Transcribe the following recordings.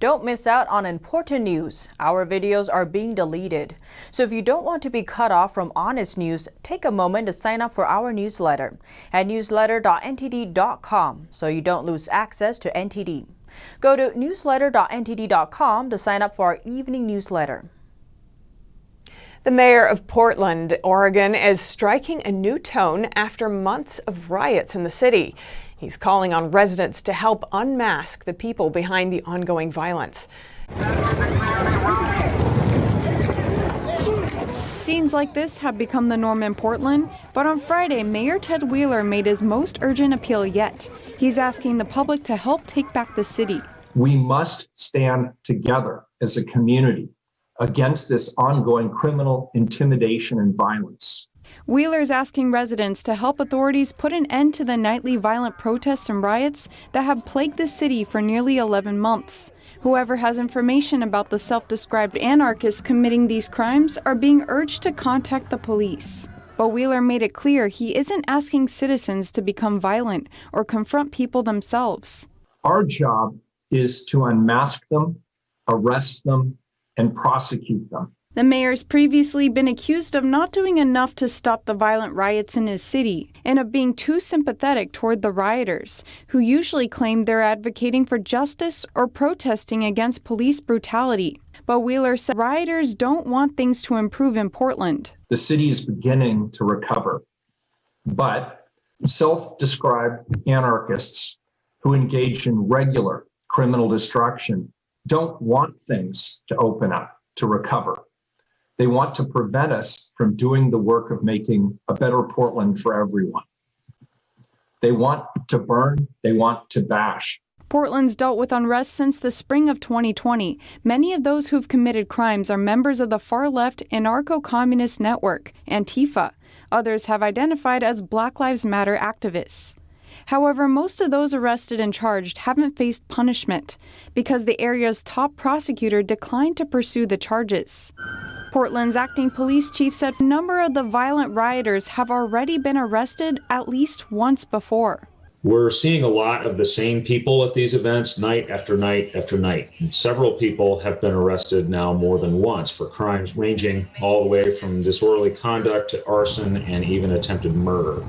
Don't miss out on important news. Our videos are being deleted. So if you don't want to be cut off from honest news, take a moment to sign up for our newsletter at newsletter.ntd.com so you don't lose access to NTD. Go to newsletter.ntd.com to sign up for our evening newsletter. The mayor of Portland, Oregon, is striking a new tone after months of riots in the city. He's calling on residents to help unmask the people behind the ongoing violence. Scenes like this have become the norm in Portland, but on Friday, Mayor Ted Wheeler made his most urgent appeal yet. He's asking the public to help take back the city. We must stand together as a community against this ongoing criminal intimidation and violence. Wheeler is asking residents to help authorities put an end to the nightly violent protests and riots that have plagued the city for nearly 11 months. Whoever has information about the self-described anarchists committing these crimes are being urged to contact the police. But Wheeler made it clear he isn't asking citizens to become violent or confront people themselves. Our job is to unmask them, arrest them, and prosecute them. The mayor's previously been accused of not doing enough to stop the violent riots in his city and of being too sympathetic toward the rioters, who usually claim they're advocating for justice or protesting against police brutality. But Wheeler said rioters don't want things to improve in Portland. The city is beginning to recover, but self-described anarchists who engage in regular criminal destruction don't want things to open up, to recover. They want to prevent us from doing the work of making a better Portland for everyone. They want to burn, they want to bash. Portland's dealt with unrest since the spring of 2020. Many of those who've committed crimes are members of the far-left anarcho-communist network, Antifa. Others have identified as Black Lives Matter activists. However, most of those arrested and charged haven't faced punishment because the area's top prosecutor declined to pursue the charges. Portland's acting police chief said a number of the violent rioters have already been arrested at least once before. We're seeing a lot of the same people at these events night after night after night. And several people have been arrested now more than once for crimes ranging all the way from disorderly conduct to arson and even attempted murder.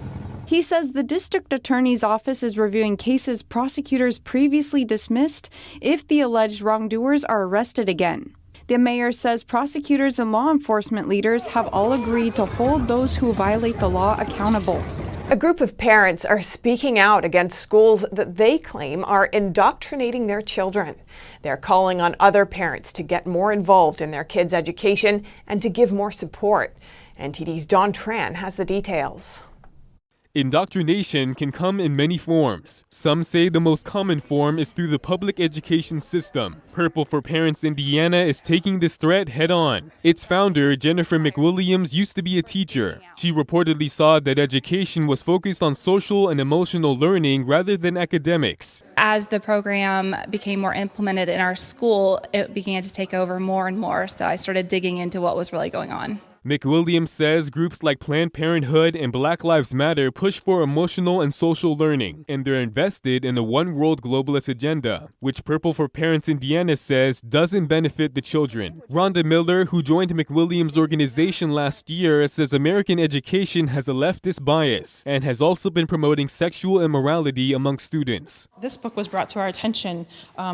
He says the district attorney's office is reviewing cases prosecutors previously dismissed if the alleged wrongdoers are arrested again. The mayor says prosecutors and law enforcement leaders have all agreed to hold those who violate the law accountable. A group of parents are speaking out against schools that they claim are indoctrinating their children. They're calling on other parents to get more involved in their kids' education and to give more support. NTD's Don Tran has the details. Indoctrination can come in many forms. Some say the most common form is through the public education system. Purple for Parents Indiana is taking this threat head on. Its founder, Jennifer McWilliams, used to be a teacher. She reportedly saw that education was focused on social and emotional learning rather than academics. As the program became more implemented in our school, it began to take over more and more. So I started digging into what was really going on. McWilliams says groups like Planned Parenthood and Black Lives Matter push for emotional and social learning, and they're invested in a one-world globalist agenda, which Purple for Parents Indiana says doesn't benefit the children. Rhonda Miller, who joined McWilliams' organization last year, says American education has a leftist bias and has also been promoting sexual immorality among students. This book was brought to our attention.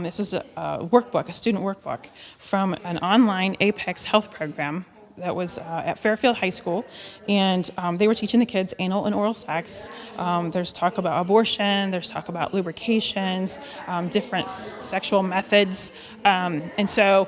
This is a workbook, a student workbook, from an online Apex health program that was at Fairfield High School, and they were teaching the kids anal and oral sex. There's talk about abortion, there's talk about lubrications, different sexual methods, and so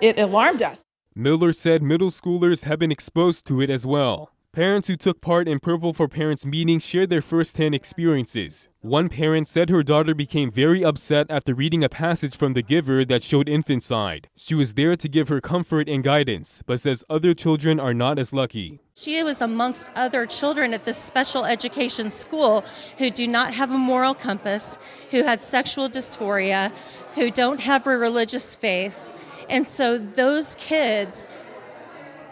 it alarmed us. Miller said middle schoolers have been exposed to it as well. Parents who took part in Purple for Parents meetings shared their first-hand experiences. One parent said her daughter became very upset after reading a passage from The Giver that showed infanticide. She was there to give her comfort and guidance, but says other children are not as lucky. She was amongst other children at this special education school who do not have a moral compass, who had sexual dysphoria, who don't have a religious faith. And so those kids,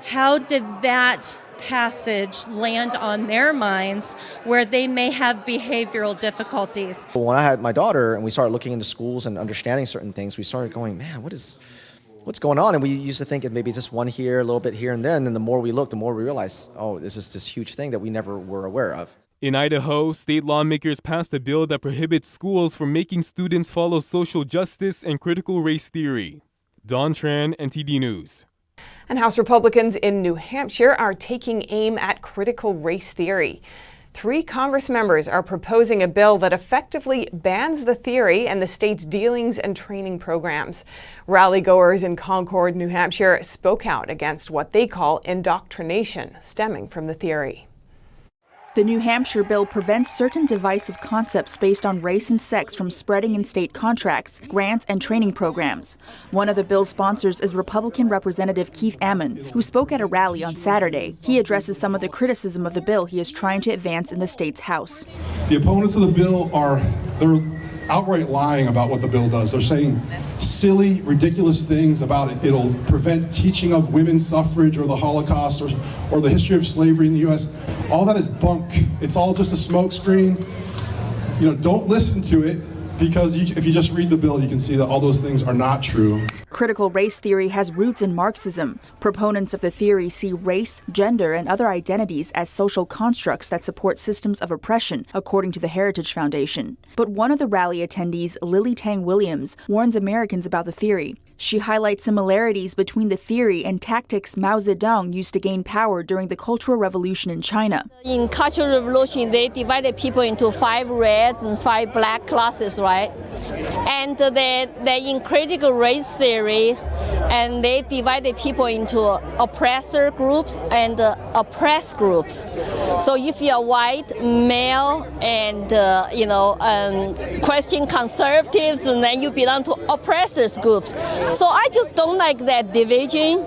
how did that passage land on their minds where they may have behavioral difficulties. When I had my daughter and we started looking into schools and understanding certain things, we started going, man, what's going on? And we used to think it maybe just one here, a little bit here and there. And then the more we look, the more we realize, oh, this is this huge thing that we never were aware of. In Idaho, state lawmakers passed a bill that prohibits schools from making students follow social justice and critical race theory. Don Tran, NTD News. And House Republicans in New Hampshire are taking aim at critical race theory. 3 Congress members are proposing a bill that effectively bans the theory and the state's dealings and training programs. Rally-goers in Concord, New Hampshire spoke out against what they call indoctrination stemming from the theory. The New Hampshire bill prevents certain divisive concepts based on race and sex from spreading in state contracts, grants, and training programs. One of the bill's sponsors is Republican Representative Keith Ammon, who spoke at a rally on Saturday. He addresses some of the criticism of the bill he is trying to advance in the state's House. The opponents of the bill they're outright lying about what the bill does. They're saying silly, ridiculous things about it. It'll prevent teaching of women's suffrage or the Holocaust or the history of slavery in the U.S. All that is bunk. It's all just a smokescreen. Don't listen to it, because if you just read the bill, you can see that all those things are not true. Critical race theory has roots in Marxism. Proponents of the theory see race, gender, and other identities as social constructs that support systems of oppression, according to the Heritage Foundation. But one of the rally attendees, Lily Tang Williams, warns Americans about the theory. She highlights similarities between the theory and tactics Mao Zedong used to gain power during the Cultural Revolution in China. In Cultural Revolution, they divided people into 5 red and 5 black classes, right? And they in critical race theory, and they divided people into oppressor groups and oppressed groups. So if you're white, male, and Christian conservatives, and then you belong to oppressors groups. So I just don't like that division,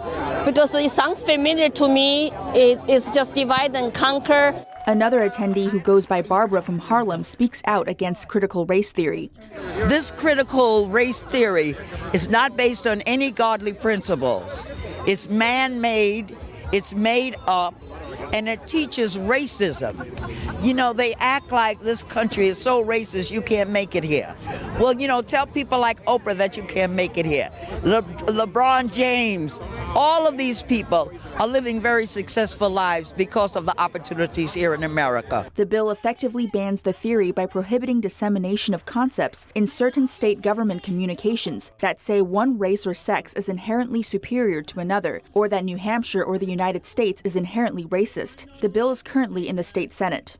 because it sounds familiar to me. It's just divide and conquer. Another attendee, who goes by Barbara from Harlem, speaks out against critical race theory. This critical race theory is not based on any godly principles. It's man-made, it's made up, and it teaches racism. They act like this country is so racist you can't make it here. Well, tell people like Oprah that you can't make it here. LeBron James, all of these people are living very successful lives because of the opportunities here in America. The bill effectively bans the theory by prohibiting dissemination of concepts in certain state government communications that say one race or sex is inherently superior to another, or that New Hampshire or the United States is inherently racist. The bill is currently in the state Senate.